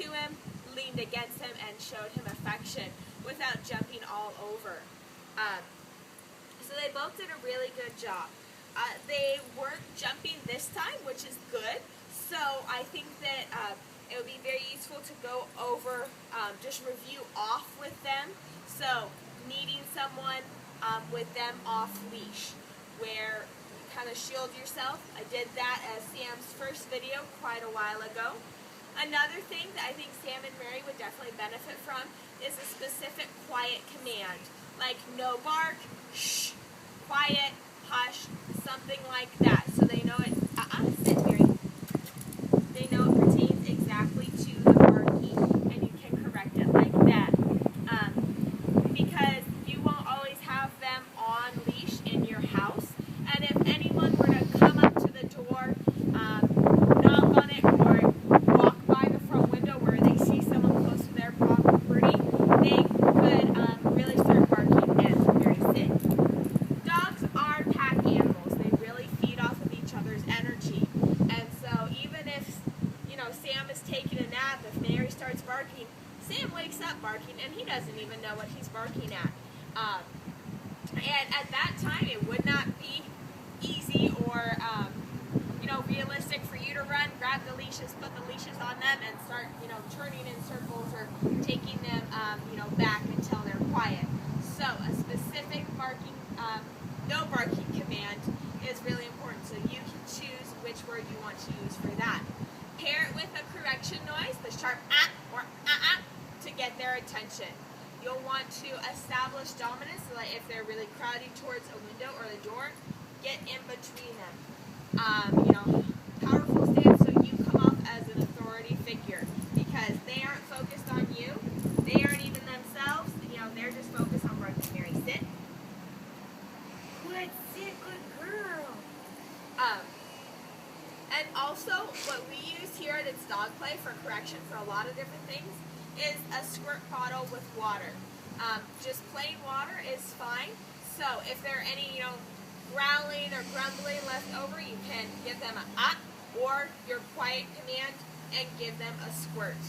to him, leaned against him, and showed him affection without jumping all over. So they both did a really good job. They weren't jumping this time, which is good. So I think that it would be very useful to go over, just review off with them. So needing someone with them off leash, where you kind of shield yourself. I did that as Sam's first video quite a while ago. Another thing that I think Sam and Mary would definitely benefit from is a specific quiet command, like no bark, shh, quiet, hush, something like that. So they know it, sit, Mary. They know it pertains exactly to the barking, and you can correct it like that. Because you won't always have them on leash in your house, and if anyone were to come up to the door, knock on it, or walk by the front window where they see someone close to their property, they could really start barking and Mary sit. Dogs are pack animals. They really feed off of each other's energy. And so even if, Sam is taking a nap, if Mary starts barking, Sam wakes up barking and he doesn't even know what he's barking at. And at that time, it would not be easy or, realistic for you to run, grab the leashes, put the leashes on them, and start, turning in circles or taking them, back until they're quiet. So a specific barking, no barking command is really important. So you can choose which word you want to use for that. Pair it with a correction noise, the sharp or to get their attention. You'll want to establish dominance, so that if they're really crowding towards a window or the door, get in between them. Powerful stance, so you come off as an authority figure, because they aren't focused on you. They aren't even themselves. They're just focused on working. Mary, sit. Good, sit, good girl. And also, what we use here at It's Dog Play for correction for a lot of different things is a squirt bottle with water. Just plain water is fine. So if there are any, growling or grumbling left over, you can give them a or your quiet command and give them a squirt.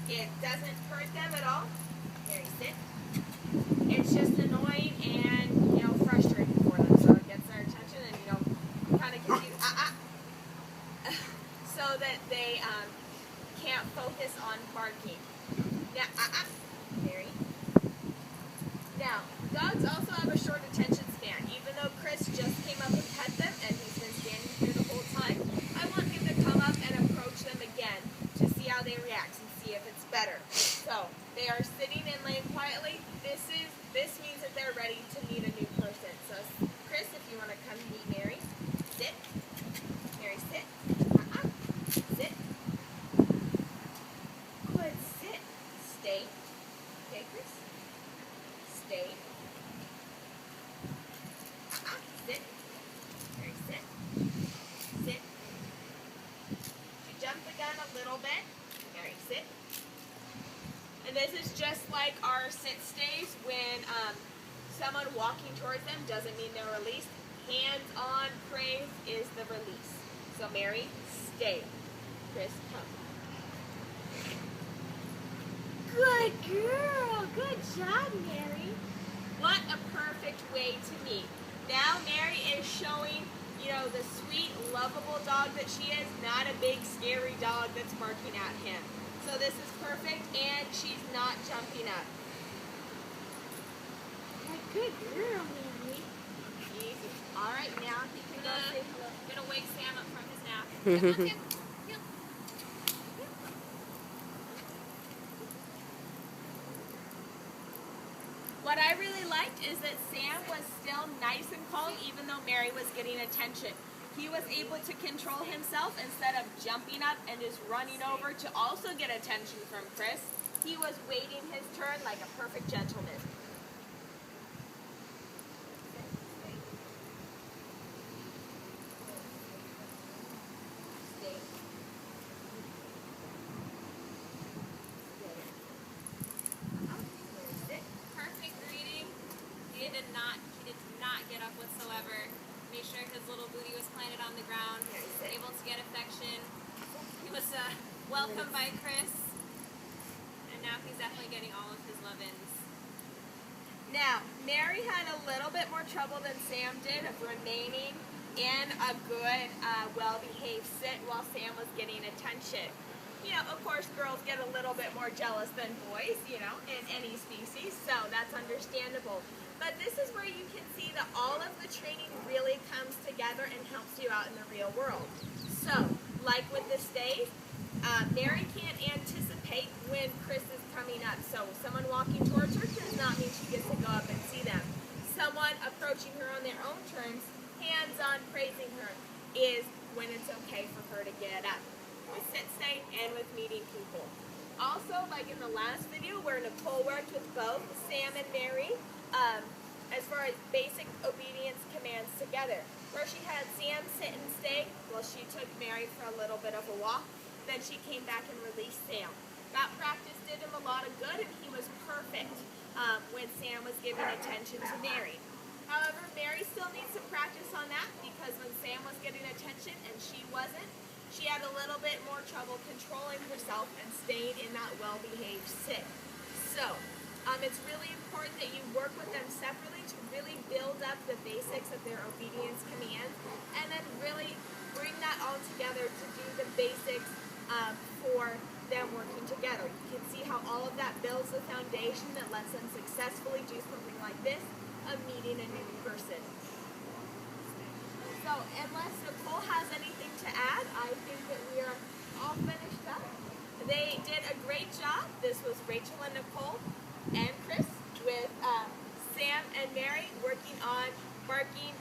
It doesn't hurt them at all. Mary, sit. It's just annoying and, frustrating for them. So it gets their attention and, kind of gives you so that they can't focus on barking. Now, Mary. Now, dogs also have a short attention span. Even though Chris just came up and pet them and he's been standing here the whole time, I want him to come up and approach them again to see how they react and see if it's better. So, they are sitting and laying quietly. This means that they're ready to meet a new person. So, Chris, if you want to come meet Mary, sit. Mary, sit. Sit. Good, sit. Stay. Okay, Chris? Stay. Sit. Mary, sit. Sit. You jump the gun a little bit. Mary, sit. And this is just like our sit stays when someone walking towards them doesn't mean they're released. Hands on praise is the release. So Mary, stay. Chris, come. Good girl. Good job, Mary. What a perfect way to meet. Now Mary is showing, the sweet, lovable dog that she is, not a big, scary dog that's barking at him. So this is perfect, and she's not jumping up. Good girl, Mary. Easy. All right, now he can go say hello. I'm going to wake Sam up from his nap. Okay. What I really liked is that Sam was still nice and calm even though Mary was getting attention. He was able to control himself instead of jumping up and just running over to also get attention from Chris. He was waiting his turn like a perfect gentleman. He did not get up whatsoever. Made sure his little booty was planted on the ground. Able to get affection. He was welcomed by Chris. ovens. Now, Mary had a little bit more trouble than Sam did of remaining in a good, well-behaved sit while Sam was getting attention. You know, of course, girls get a little bit more jealous than boys, you know, in any species, so that's understandable. But this is where you can see that all of the training really comes together and helps you out in the real world. So, like with the stays, Mary can't anticipate when Chris is coming up. So someone walking towards her does not mean she gets to go up and see them. Someone approaching her on their own terms, hands-on praising her, is when it's okay for her to get up. With sit, stay, and with meeting people. Also, like in the last video where Nicole worked with both Sam and Mary, as far as basic obedience commands together, where she had Sam sit and stay while she took Mary for a little bit of a walk. Then she came back and released Sam. That practice did him a lot of good, and he was perfect when Sam was giving attention to Mary. However, Mary still needs some practice on that because when Sam was getting attention and she wasn't, she had a little bit more trouble controlling herself and staying in that well-behaved sit. So, it's really important that you work with them separately to really build up the basics of their obedience commands and then really bring that all together to do the basics for them working together. You can see how all of that builds the foundation that lets them successfully do something like this, of meeting a new person. So, unless Nicole has anything to add, I think that we are all finished up. They did a great job. This was Rachel and Nicole and Chris with Sam and Mary working on barking